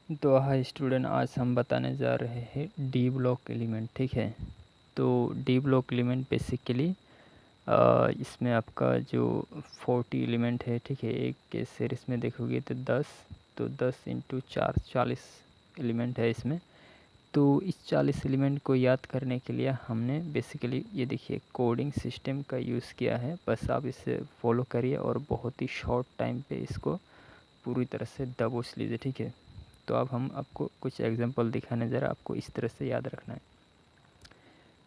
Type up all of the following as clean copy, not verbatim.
तो hi student, आज हम बताने जा रहे हैं डी ब्लॉक एलिमेंट। ठीक है, तो डी ब्लॉक एलिमेंट बेसिकली इसमें आपका जो 40 एलिमेंट है, ठीक है, एक के सीरीज में देखोगे तो 10 इंटू 4 40 एलिमेंट है इसमें। तो इस 40 एलिमेंट को याद करने के लिए हमने बेसिकली ये देखिए कोडिंग सिस्टम का यूज़ किया है। बस आप इसे फॉलो करिए और बहुत ही शॉर्ट टाइम पे इसको पूरी तरह से दबोच लीजिए। ठीक है, तो अब हम आपको कुछ एग्जांपल दिखाने ज़रा आपको इस तरह से याद रखना है।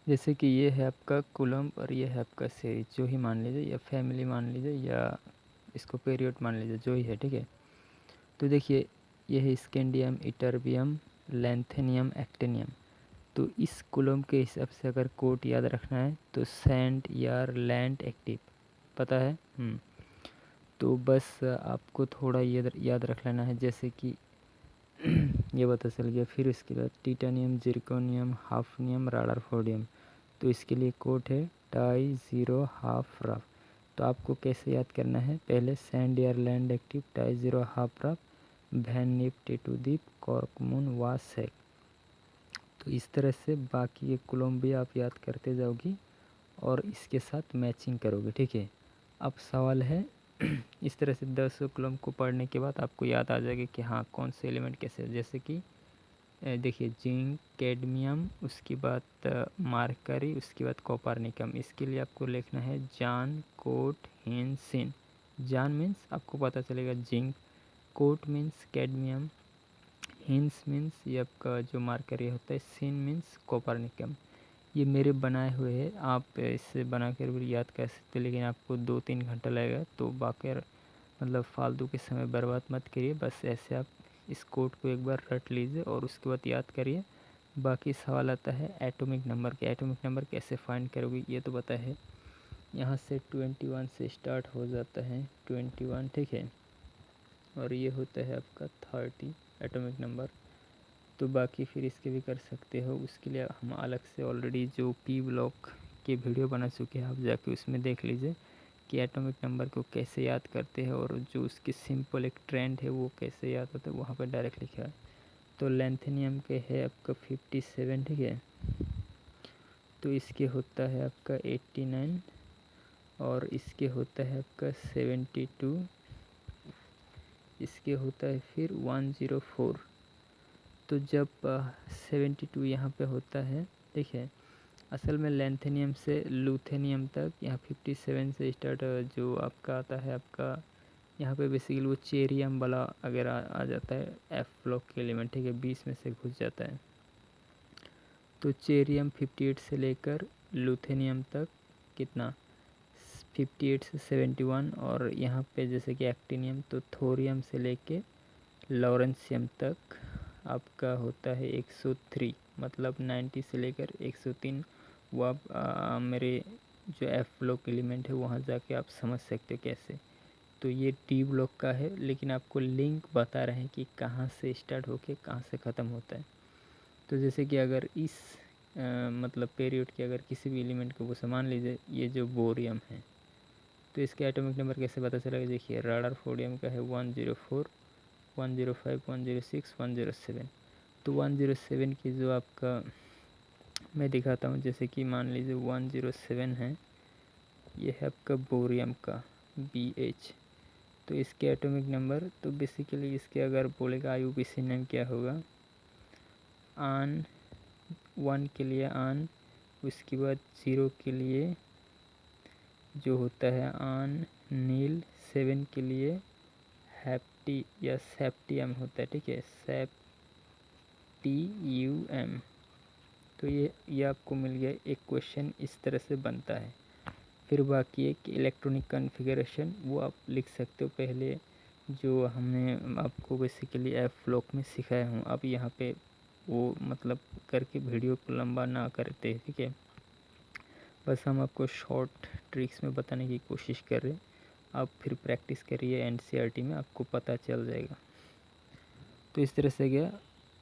जैसे कि ये है आपका कूलम्ब और ये है आपका सीरीज, जो ही मान लीजिए, या फैमिली मान लीजिए, या इसको पीरियड मान लीजिए, जो ही है। ठीक है, तो देखिए ये है स्कैंडियम, इटर्बियम, लैंथेनियम, एक्टिनियम। तो इस कूलम्ब के हिसाब से अगर कोड याद रखना है तो सेंट, यार, लैंड, एक्टिव, पता है। तो बस आपको थोड़ा याद रख लेना है, जैसे कि ये पता चल गया। फिर इसके बाद टिटेनियम, जिरकोनियम, हाफनियम, रादरफोर्डियम। तो इसके लिए कोड है टाई ज़ीरो हाफ रफ। तो आपको कैसे याद करना है, पहले सेंड एयर लैंड एक्टिव टाई ज़ीरो हाफ रफ वैन निप टेटू दीप कॉर्कमून वा सेक। तो इस तरह से बाकी ये कोलम्बिया आप याद करते जाओगी और इसके साथ मैचिंग करोगे। ठीक है, अब सवाल है इस तरह से 10 कोलम्ब को पढ़ने के बाद आपको याद आ जाएगा कि हाँ कौन से एलिमेंट कैसे, जैसे कि देखिए जिंक, कैडमियम, उसके बाद मार्करी, उसके बाद कॉपरनिकम। इसके लिए आपको लिखना है जान, कोट, हिन, सिन। जान मीन्स आपको पता चलेगा जिंक, कोट मीन्स कैडमियम, हिंस मीन्स ये आपका जो मार्करी होता है, सिन मीन्स कॉपरनिकम। ये मेरे बनाए हुए हैं, आप इसे बना कर भी याद कर सकते हैं, लेकिन आपको 2-3 घंटा लगेगा। तो बाकी मतलब फालतू के समय बर्बाद मत करिए, बस ऐसे आप इस कोड को एक बार रट लीजिए और उसके बाद याद करिए। बाकी सवाल आता है एटॉमिक नंबर के। एटॉमिक नंबर कैसे फाइंड करोगे ये तो पता है, यहाँ से 21 से स्टार्ट हो जाता है, 21। ठीक है, और ये होता है आपका 30 एटॉमिक नंबर। तो बाकी फिर इसके भी कर सकते हो, उसके लिए हम अलग से ऑलरेडी जो पी ब्लॉक के वीडियो बना चुके हैं, आप जाके उसमें देख लीजिए कि एटॉमिक नंबर को कैसे याद करते हैं और जो उसकी सिंपल एक ट्रेंड है वो कैसे याद होता है, वहाँ पर डायरेक्ट लिखा है। तो लैंथेनियम के है आपका 57। ठीक है, तो इसके होता है आपका 89 और इसके होता है आपका 72, इसके होता है फिर 104। तो जब 72 यहाँ पे होता है, देखिए असल में लैंथेनियम से लूथेनियम तक, यहाँ 57 से स्टार्ट जो आपका आता है आपका यहाँ पे बेसिकली वो चेरियम वाला अगर आ जाता है एफ ब्लॉक के एलिमेंट। ठीक है, 20 में से घुस जाता है। तो चेरियम 58 से लेकर लूथेनियम तक कितना, 58 से 71। और यहाँ पे जैसे कि एक्टिनियम, तो थोरियम से लेके लॉरेंसियम तक आपका होता है 103, मतलब 90 से लेकर 103। वो आप मेरे जो एफ ब्लॉक एलिमेंट है वहाँ जाके आप समझ सकते हो कैसे। तो ये टी ब्लॉक का है, लेकिन आपको लिंक बता रहे हैं कि कहाँ से स्टार्ट होके कहाँ से ख़त्म होता है। तो जैसे कि अगर इस मतलब पीरियड के अगर किसी भी एलिमेंट को वो मान लीजिए ये जो बोरियम है, तो इसके एटॉमिक नंबर कैसे पता चलेगा, देखिए रादरफोर्डियम का है 104, 105, 106, 107। तो 107 की जो आपका मैं दिखाता हूँ, जैसे कि मान लीजिए 107 है, ये है आपका बोरियम का BH। तो इसके एटॉमिक नंबर, तो बेसिकली इसके अगर बोलेगा IUPAC नेम क्या होगा, आन 1 के लिए आन, उसके बाद 0 के लिए जो होता है आन नील, 7 के लिए हैप्टी या सेप्टियम होता है। ठीक है, SEPTUM। तो ये आपको मिल गया एक क्वेश्चन इस तरह से बनता है। फिर बाकी एक इलेक्ट्रॉनिक कॉन्फ़िगरेशन, वो आप लिख सकते हो पहले, जो हमने आपको बेसिकली एफ ब्लॉक में सिखाया हूँ। अब यहाँ पे वो मतलब करके वीडियो को लंबा ना करते। ठीक है, बस हम आपको शॉर्ट ट्रिक्स में बताने की कोशिश कर रहे हैं। आप फिर प्रैक्टिस करिए, NCERT में आपको पता चल जाएगा। तो इस तरह से गया,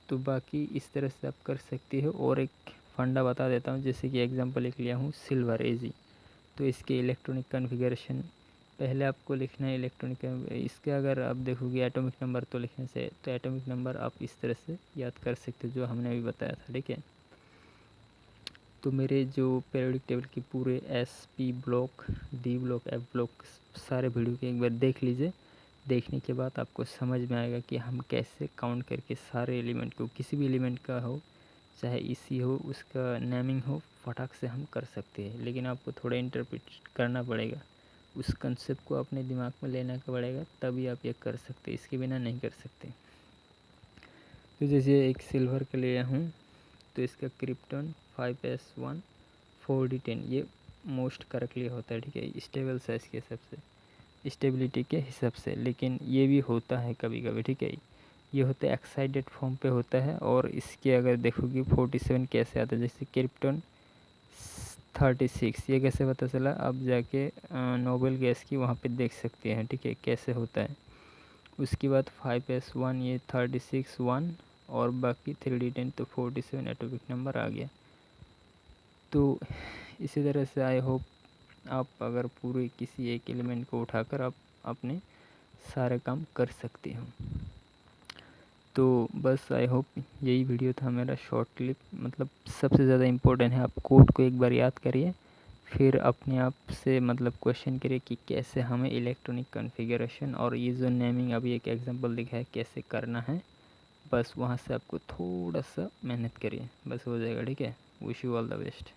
तो बाकी इस तरह से आप कर सकते हो। और एक फंडा बता देता हूँ, जैसे कि एग्जांपल एक लिया हूँ सिल्वर AG। तो इसके इलेक्ट्रॉनिक कॉन्फ़िगरेशन पहले आपको लिखना है इलेक्ट्रॉनिक, इसके अगर आप देखोगे एटॉमिक नंबर तो लिखने से, तो एटॉमिक नंबर आप इस तरह से याद कर सकते हो जो हमने अभी बताया था, ठीक है। तो मेरे जो पीरियोडिक टेबल की पूरे S P block, D block, F block सारे वीडियो के एक बार देख लीजिए। देखने के बाद आपको समझ में आएगा कि हम कैसे काउंट करके सारे एलिमेंट को, किसी भी एलिमेंट का हो, चाहे इसी हो, उसका नेमिंग हो, फटाक से हम कर सकते हैं। लेकिन आपको थोड़ा इंटरप्रेट करना पड़ेगा, उस कंसेप्ट को अपने दिमाग में लेना पड़ेगा, तभी आप ये कर सकते, इसके बिना नहीं कर सकते। तो जैसे एक सिल्वर का लिया हूँ, तो इसका क्रिप्टन 5s1 4d10 ये मोस्ट करेक्टली होता है, ठीक है, स्टेबल साइज़ के हिसाब से, स्टेबिलिटी के हिसाब से। लेकिन ये भी होता है कभी कभी, ठीक है, ये होता है एक्साइटेड फॉर्म पे होता है। और इसके अगर देखोगे 47 कैसे आता है, जैसे क्रिप्टन 36, ये कैसे पता चला, अब जाके नोबेल गैस की वहाँ पे देख सकते हैं, ठीक है, कैसे होता है। उसके बाद 5s1 ये 36 1 और बाकी 3d10, तो 47 एटॉमिक नंबर आ गया। तो इसी तरह से आई होप आप अगर पूरे किसी एक एलिमेंट को उठाकर आप अपने सारे काम कर सकते हो। तो बस आई होप यही वीडियो था मेरा शॉर्ट क्लिप। मतलब सबसे ज़्यादा इम्पोर्टेंट है, आप कोड को एक बार याद करिए, फिर अपने आप से मतलब क्वेश्चन करिए कि कैसे हमें इलेक्ट्रॉनिक कॉन्फ़िगरेशन और ये जो नेमिंग अभी एक एग्जांपल दिखा है कैसे करना है, बस वहाँ से आपको थोड़ा सा मेहनत करिए, बस हो जाएगा, ठीक है। Wish you all the best.